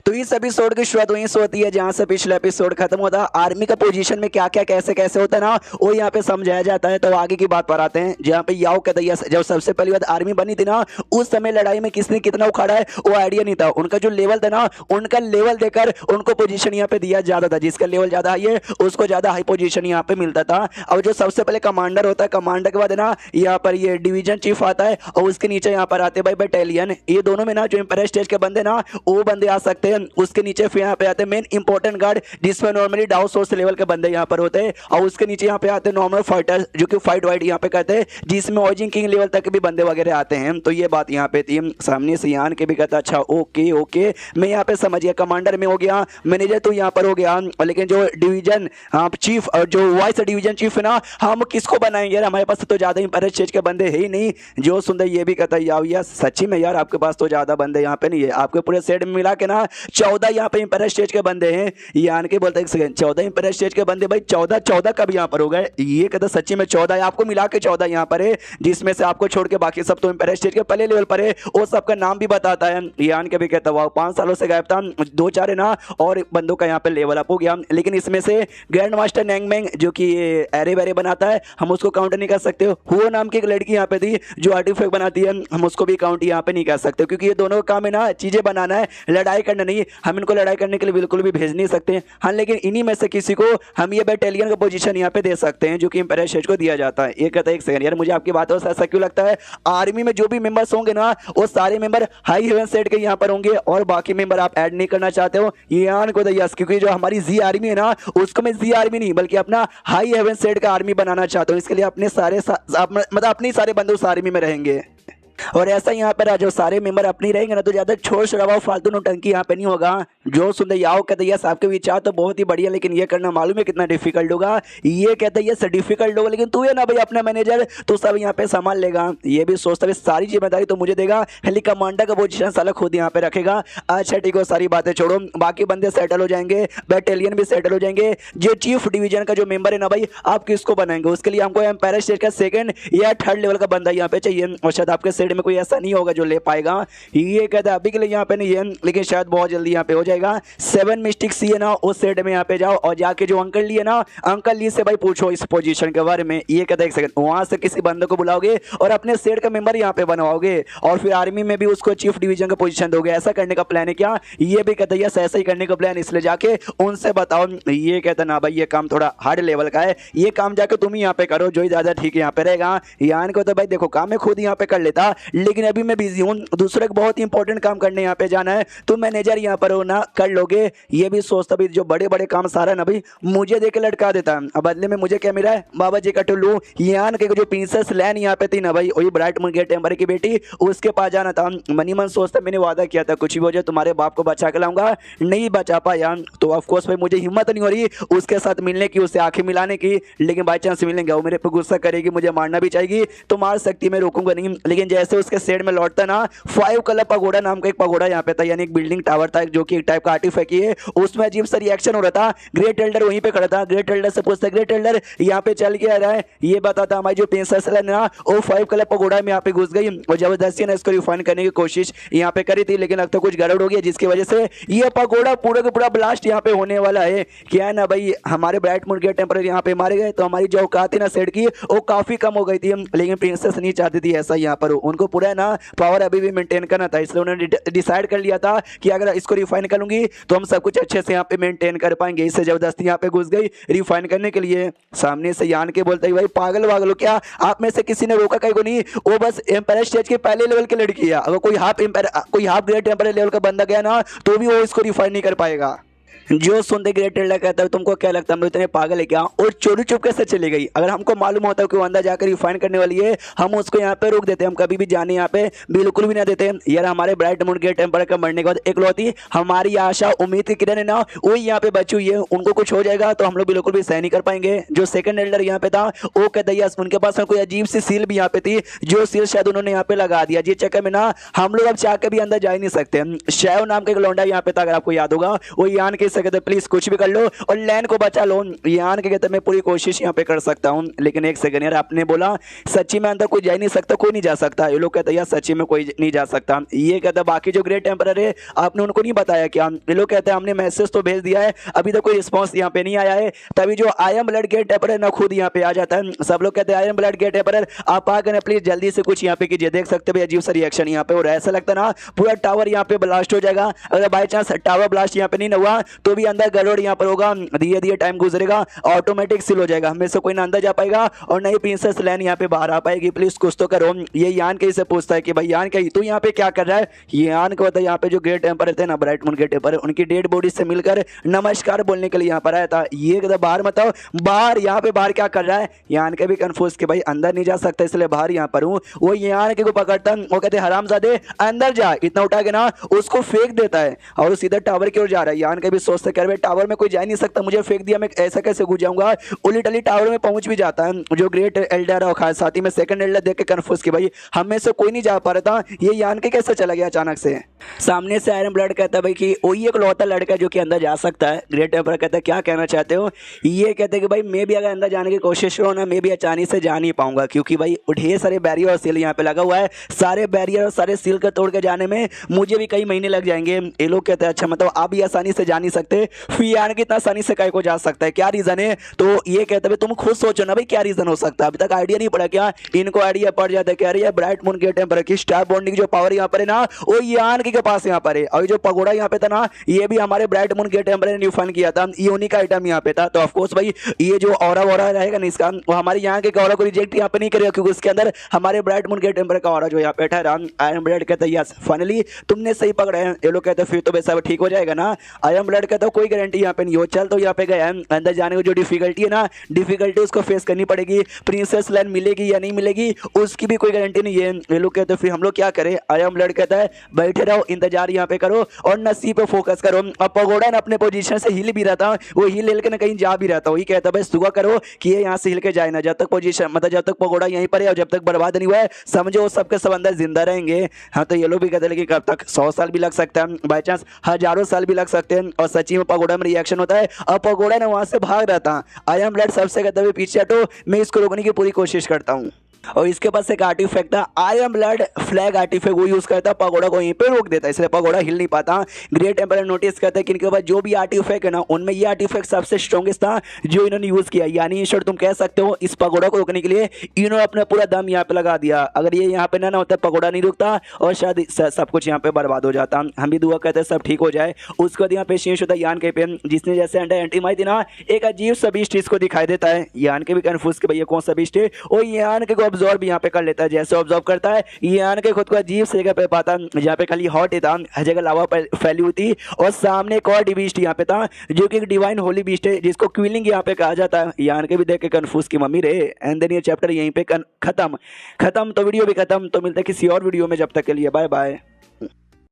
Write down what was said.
तो इस एपिसोड की शुरुआत वहीं से होती है जहां से पिछला एपिसोड खत्म होता है। आर्मी का पोजीशन में क्या क्या कैसे कैसे होता है ना, वो यहाँ पे समझाया जाता है। तो आगे की बात पर आते हैं, जहाँ पे याओ कहता है जब सबसे पहली बार आर्मी बनी थी ना, उस समय लड़ाई में किसने कितना उखाड़ा है वो आइडिया नहीं था। उनका जो लेवल था ना, उनका लेवल देकर उनको पोजीशन यहाँ पे दिया जाता था। जिसका लेवल ज्यादा हाई है उसको ज्यादा हाई पोजीशन यहाँ पे मिलता था। और जो सबसे पहले कमांडर होता है, कमांडर के बाद ना यहाँ पर ये डिवीजन चीफ आता है और उसके नीचे यहाँ पर आते हैं भाई बटालियन। ये दोनों में ना जो एम्पायर स्टेज के बंदे ना, वो बंदे आ सकते हैं। उसके नीचे फिर यहाँ पे आते हैं मेन इंपॉर्टेंट गार्ड, जिसमें नॉर्मली डाउ सोर्स लेवल के बंदे यहाँ पर होते हैं। और उसके नीचे यहाँ पे आते हैं नॉर्मल फाइटर्स, जो कि फाइट वाइट यहाँ पे करते हैं, जिसमें ओजिंग किंग लेवल तक भी बंदे वगैरह आते हैं। तो ये बात यहाँ पे थी। सामने से यान के भी कहता अच्छा ओके ओके, मैं यहाँ पे समझ गया, कमांडर में हो गया, मैनेजर तो यहाँ पर हो गया, लेकिन जो डिवीजन चीफ और जो वाइस डिवीजन चीफ है ना, हम किसको बनाएंगे यार, हमारे पास तो ज्यादा इंपायर स्टेज के बंदे है ही नहीं। जो सुंदर ये भी कहता है यार सच्ची में यार आपके पास तो ज्यादा बंदे यहाँ पे नहीं है, आपके पूरे सेट में मिला के ना 14 यहाँ पे इंपायर स्टेज के बंदे हैं। यान के बोलते एक सेकंड, 14 इंपायर स्टेज के बंदे भाई 14 कब यहाँ पर हो गए? ये कहता सच्ची में 14 है, आपको मिला के 14 यहाँ पर है, जिसमें से आपको छोड़ के बाकी सब तो इंपायर स्टेज के पहले लेवल पर है। वो सबका नाम भी बताता है। यान के भी कहता वाह 5 सालों से गायब था, 2-4 है ना और बंदों का यहाँ पे लेवल अप हो गया। लेकिन इसमें से ग्रैंड मास्टर नैंगमेंग जो कि एरे वेरे बनाता है, हम उसको काउंट नहीं कर सकते। हुओ नाम की एक लड़की यहाँ पे थी जो आर्टिफैक्ट बनाती है, हम उसको भी काउंट यहाँ पे नहीं कर सकते, क्योंकि ये दोनों का काम है ना चीजें बनाना है, लड़ाई करना नहीं। हम इनको लड़ाई करने के लिए बिल्कुल भी भेज नहीं सकते। हाँ, लेकिन इन्हीं में से किसी को हम ये बटालियन का पोजीशन यहाँ पे दे सकते हैं, जो कि इंपायर स्टेज को दिया जाता है। ये कहता है एक सेकंड यार, मुझे आपकी बातों से ऐसा क्यों लगता है आर्मी में जो भी मेंबर्स होंगे ना, वो सारे मेंबर हाई हेवन सेट के यहाँ पर होंगे और बाकी मेंबर आप ऐड नहीं करना चाहते हो? यान को यस, क्योंकि जो हमारी जी आर्मी है ना, उसको मैं जी आर्मी नहीं बल्कि अपना हाई हेवन सेट का आर्मी बनाना चाहता हूँ। इसके लिए अपने सारे मतलब अपने सारे बंदे उस आर्मी में रहेंगे। और ऐसा यहाँ पर जो सारे मेंबर अपनी रहेंगे ना, तो ज्यादा छोड़ शराबा फालतू नौटंकी यहाँ पे नहीं होगा। जो सुंदर याओ कहते हैं आपके विचार तो बहुत ही बढ़िया, लेकिन ये करना मालूम है कितना डिफिकल्ट होगा। ये कहते हैं ये डिफिकल्ट होगा, लेकिन तू है ना भाई अपना मैनेजर, तो सब यहाँ पे संभाल लेगा। ये भी सोचता है सारी जिम्मेदारी तो मुझे देगा, हेली कमांडर का पोजीशन साला खुद यहाँ पे रखेगा। अच्छा ठीक है, सारी बातें छोड़ो, बाकी बंदे सेटल हो जाएंगे, बटालियन भी सेटल हो जाएंगे। जो चीफ डिवीजन का जो मेंबर है ना भाई, आप किसको बनाएंगे? उसके लिए हमको एम्पायर स्टेट का 2nd या 3rd लेवल का बंदा यहाँ पे चाहिए, और शायद आपके सेट में कोई ऐसा नहीं होगा जो ले पाएगा। ये कहता है अभी के लिए यहाँ पे नहीं है, लेकिन शायद बहुत जल्दी यहाँ पे हो जाएगा। 7 मिस्टिक सी है ना, उस सेट में यहाँ पे जाओ और जाके जो अंकल ली है ना, अंकल ली से भाई पूछो इस पोजीशन के बारे में। ये कहता है एक सेकंड, वहां से किसी बंदे को बुलाओगे और अपने सेट का मेंबर यहाँ पे बनवाओगे, और फिर आर्मी में भी उसको चीफ डिवीजन का पोजीशन दोगे। ऐसा करने का प्लान है क्या? ये भी कहता है ऐसा ही करने का प्लान, इसलिए जाके उनसे बताओ। ये कहता है ना भाई ये काम थोड़ा हार्ड लेवल का है, ये काम जाके तुम ही यहाँ पे करो, जो ही ज्यादा ठीक है यहाँ पे रहेगा। यान को तो भाई देखो काम मैं खुद यहाँ पे कर लेता, लेकिन अभी मैं बिजी हूँ, दूसरे को बहुत इंपॉर्टेंट काम करने यहाँ पे जाना है, तो मैनेजर यहाँ पर हो ना, कर लोगे। ये भी सोचता भी जो बड़े बड़े काम सारा ना भाई मुझे देके लटका देता है। अब बदले में मुझे क्या मिला है? बाबा जी का टुल्लू। यान के जो प्रिंसेस लैन यहाँ पे थी ना भाई, वही ब्राइट मुर्गे टेम्पर की बेटी, उसके पास जाना था। मनी मन सोचता मैंने वादा किया था कुछ भी हो जाए तुम्हारे बाप को बचा के लाऊंगा, नहीं बचा पाया। तो ऑफकोर्स भाई मुझे हिम्मत नहीं हो रही उसके साथ मिलने की, उससे आंखें मिलाने की, लेकिन बाई चांस मिलेंगे वो मेरे पे गुस्सा करेगी, मुझे मारना भी चाहेगी, तो मार सकती, मैं रोकूंगा नहीं। लेकिन जैसे उसके सेट में लौटता ना, 5 कलर पगोड़ा नाम का एक पगोड़ा यहाँ पे था, यानी एक बिल्डिंग टावर था जो कि एक टाइप का आर्टिफैक्ट है, उसमें अजीब सा रिएक्शन हो रहा था। ग्रेट एल्डर वहीं पे खड़ा था। ग्रेट एल्डर से पूछता ग्रेट एल्डर यहाँ पे चल के आ रहा है? ये बताता हमारी जो प्रिंसेस है ना, वो 5 कलर पगोड़ा में यहाँ पे घुस गई और जबरदस्ती ने इसको रिफाइन करने की कोशिश यहाँ पे करी थी, लेकिन अब तो कुछ गड़बड़ हो गया, जिसकी वजह से ये पगोड़ा पूरा का पूरा ब्लास्ट यहाँ पे होने वाला है। क्या है ना भाई, हमारे ब्राइट मूड के टेम्परेरी यहाँ पे मारे गए, तो हमारी जो औकात थी ना सेट की, वो काफी कम हो गई थी। लेकिन प्रिंसेस नहीं चाहती थी ऐसा यहाँ पर, उनको पूरा है ना पावर अभी भी मेंटेन करना था, इसलिए उन्होंने डिसाइड कर लिया था कि अगर इसको रिफाइन कर लूंगी तो हम सब कुछ अच्छे से यहाँ पे मेंटेन कर पाएंगे। इससे जबरदस्ती यहाँ पे घुस गई रिफाइन करने के लिए। सामने से यान के बोलते भाई पागल वागल हो क्या? आप में से किसी ने रोका कहीं को नहीं, वो बस एम्पायर स्टेज के पहले लेवल की लड़की है। अगर कोई हाफ ग्रेड एम्पायर लेवल का बंदा गया ना, तो भी वो इसको रिफाइन नहीं कर पाएगा। जो सुनते ग्रेट एल्डर कहता है तुमको क्या लगता है हम इतने पागल है क्या? और चोरी चुपके से चली गई। अगर हमको मालूम होता है कि वो अंदर जाकर रिफाइन करने वाली है, हम उसको यहाँ पे रोक देते, हम कभी भी जाने यहाँ पे बिल्कुल भी ना देते यार। हमारे ब्राइट मून गेट टेम्पर का मरने के बाद इकलौती हमारी आशा उम्मीद की किरण है ना, वही यहाँ पे बची हुई है। उनको कुछ हो जाएगा तो हम लोग बिल्कुल भी सह नहीं कर पाएंगे। जो 2nd एल्डर यहाँ पे था वो कहता है उनके पास कोई अजीब सी सील भी यहाँ पे थी, जो सील शायद उन्होंने यहाँ पे लगा दिया, जिस चक्कर में ना हम लोग अब चाह के भी अंदर जा ही नहीं सकते। शैव नाम का एक लौंडा यहाँ पे था, अगर आपको याद होगा, वो यान के बाकी से कहते प्लीज कुछ भी कर लो और लैंड को बचा लो। यान के कहते मैं पूरी कोशिश यहाँ पे कर सकता हूँ, लेकिन एक सेकंड यार, आपने बोला सच्ची में अंदर कोई जा ही नहीं सकता, कोई नहीं जा सकता। ये लोग कहते यार सच्ची में कोई नहीं जा सकता। ये कहता बाकी जो ग्रेट टेम्पर है आपने उनको नहीं बताया क्या? ये लोग कहते हैं हमने मैसेज तो भेज दिया है, अभी तक कोई रिस्पॉन्स यहाँ पे नहीं आया है। तभी जो I am blood get temper ना खुद यहाँ पे आ जाता है। सब लोग कहते हैं I am blood get temper आप आ गए प्लीज जल्दी से कुछ यहाँ पे कीजिए। देख सकते हैं अजीब सा रिएक्शन यहाँ पे हो रहा है, ऐसा लगता है ना पूरा टावर यहाँ पे ब्लास्ट हो जाएगा। अगर बाई चांस टावर ब्लास्ट यहाँ पे नहीं हुआ तो भी अंदर गड़बड़ यहाँ पर होगा, धीरे धीरे टाइम गुजरेगा, ऑटोमेटिक सील हो जाएगा, हमें से कोई ना अंदर जा पाएगा और नई प्रिंसेस लैन यहाँ पे बाहर आ पाएगी। प्लीज कुछ तो करो। ये यान के से पूछता है कि भाई यान क्या तू यहाँ पे क्या कर रहा है? यान को बताया यहाँ पे जो ग्रेट टेम्पर थे ना, ब्राइट मून ग्रेट टेम्पर, उनकी डेड बॉडी से मिलकर नमस्कार बोलने के लिए यहाँ पर आया था। ये कहता बाहर बताओ, बाहर यहाँ पे बाहर क्या कर रहा है? यान के भी कंफ्यूज कि भाई अंदर नहीं जा सकता इसलिए बाहर यहाँ पर हूँ। वो यान के को पकड़ता, वो कहते हरामजादे अंदर जा, इतना उठा के ना उसको फेंक देता है और सीधा टावर की ओर जा रहा है। यान के भी सोचते कर भाई टावर में कोई जा नहीं सकता, मुझे फेंक दिया, मैं ऐसा कैसे घुस जाऊंगा? उली टली टावर में पहुंच भी जाता है। जो ग्रेट एल्डर और खास साथी में सेकंड एल्डर देख के कंफ्यूज कि भाई हमें से कोई नहीं जा पा रहा था, ये यान के कैसे चला गया अचानक से? सामने से आयरन ब्लड कहता है भाई कि वही एक लौता लड़का जो कि अंदर जा सकता है। ग्रेट टेम्पर कहता है क्या कहना चाहते हो? ये कहते हैं कि भाई मैं भी अगर अंदर जाने की कोशिश करूँ ना, मैं भी आसानी से जा नहीं पाऊंगा, क्योंकि भाई ढेर सारे बैरियर और सील यहाँ पे लगा हुआ है। सारे बैरियर और सारे सील को तोड़ के जाने में मुझे भी कई महीने लग जाएंगे। ये लोग कहते हैं अच्छा मतलब आप भी आसानी से जा नहीं सकते, फिर यान कि इतना आसानी से कहीं को जा सकता है, क्या रीजन है? तो ये कहते हैं तुम खुद सोचो ना भाई क्या रीजन हो सकता है। अभी तक आइडिया नहीं पड़ा क्या? इनको आइडिया पड़ जाता है, कह रही है ब्राइट मून के टेम्पर की स्टार बॉन्डिंग जो पावर यहाँ पर है ना वो यान के पास यहाँ पर है। और जो पगोड़ा यहाँ पे था ना ये भी हमारे ब्राइट मून के टेम्पर ने न्यू फन किया था, ये उन्हीं का आइटम यहाँ पे था। तो ऑफकोर्स भाई ये जो ऑरा वोरा रहेगा ना इसका, वो हमारे यहाँ के ऑरा को रिजेक्ट यहाँ पे नहीं करेगा, क्योंकि उसके अंदर हमारे ब्राइट मून के टेम्पर का ऑरा जो यहाँ पे ठहरा। आयरन ब्लड कहता है यस फाइनली तुमने सही पकड़ा है। ये लोग कहते हैं फिर तो वैसा ठीक हो जाएगा ना। आयरन ब्लड कहता है कोई गारंटी यहाँ पे नहीं हो, चल तो यहाँ पे गया अंदर जाने को जो डिफिकल्टी है ना, डिफिकल्टी उसको फेस करनी पड़ेगी। प्रिंसेस लाइन मिलेगी या नहीं मिलेगी उसकी भी कोई गारंटी नहीं है। ये लोग कहते हैं फिर हम लोग क्या करें? आयरन ब्लड कहता है बैठे रहो, इंतजार यहाँ पे करो और नसीब पे फोकस करो। अब पगोड़ा ना अपने पोजीशन से हिल भी रहा था, वो हिल हिल के ना कहीं जा भी रहा था। वही कहता है भाई सुबह करो कि ये यहाँ से हिल के जाए ना, जब तक पोजीशन मतलब जब तक पगोड़ा यहीं पर है और जब तक बर्बाद नहीं हुआ है समझो वो सबके सब अंदर जिंदा रहेंगे। हाँ तो ये लोग भी कहते हैं कि कब तक 100 साल भी लग सकता है, बाई चांस हजारों साल भी लग सकते हैं। और सच्ची में पगोड़ा में रिएक्शन होता है और पगोड़ा ना वहां से भाग रहा था। आयरन ब्लड सबसे कहते हुए पीछे हटो, मैं इसको रोकने की पूरी कोशिश करता हूँ। और इसके पास एक आर्टिफैक्ट था आयरन ब्लड फ्लैग आर्टिफैक्ट, वो यूज करता है, पगोड़ा को यहीं पे रोक देता है, इसलिए पगोड़ा हिल नहीं पाता। ग्रेट टेम्पर नोटिस करता है कि इनके पास जो भी आर्टिफैक्ट है ना उनमें ये आर्टिफैक्ट सबसे स्ट्रॉन्गेस्ट था जो इन्होंने यूज किया। यानी इन तुम कह सकते हो इस पगोड़ा को रोकने के लिए इन्होंने अपना पूरा दम यहाँ पे लगा दिया। अगर ये यहाँ पे ना होता पगोड़ा नहीं रुकता और शायद सब कुछ यहाँ पे बर्बाद हो जाता। हम भी दुआ कहते हैं सब ठीक हो जाए। उसके बाद यहाँ पे शेष होता है यान के पे, जिसने जैसे एंटी मारी थी ना एक अजीब सा बीस्ट इसको दिखाई देता है। यान के भी कंफ्यूज कि भैया कौन सा बीस्ट है, और यान के को ऑब्जर्व यहाँ पे कर लेता है। जैसे ऑब्जर्व करता है यान के खुद को अजीब से जगह पे पाता जहाँ पे खाली हॉट ही था, हर जगह लावा फैली हुई थी और सामने एक और बीस्ट यहाँ पे था जो कि एक डिवाइन होली बीस्ट है जिसको क्विलिंग यहाँ पे कहा जाता है। यान के भी देख के कंफ्यूज की मम्मी रे। एंड देन ये चैप्टर यहीं पे खत्म। तो वीडियो भी खत्म। तो मिलता है किसी और वीडियो में, जब तक के लिए बाय बाय।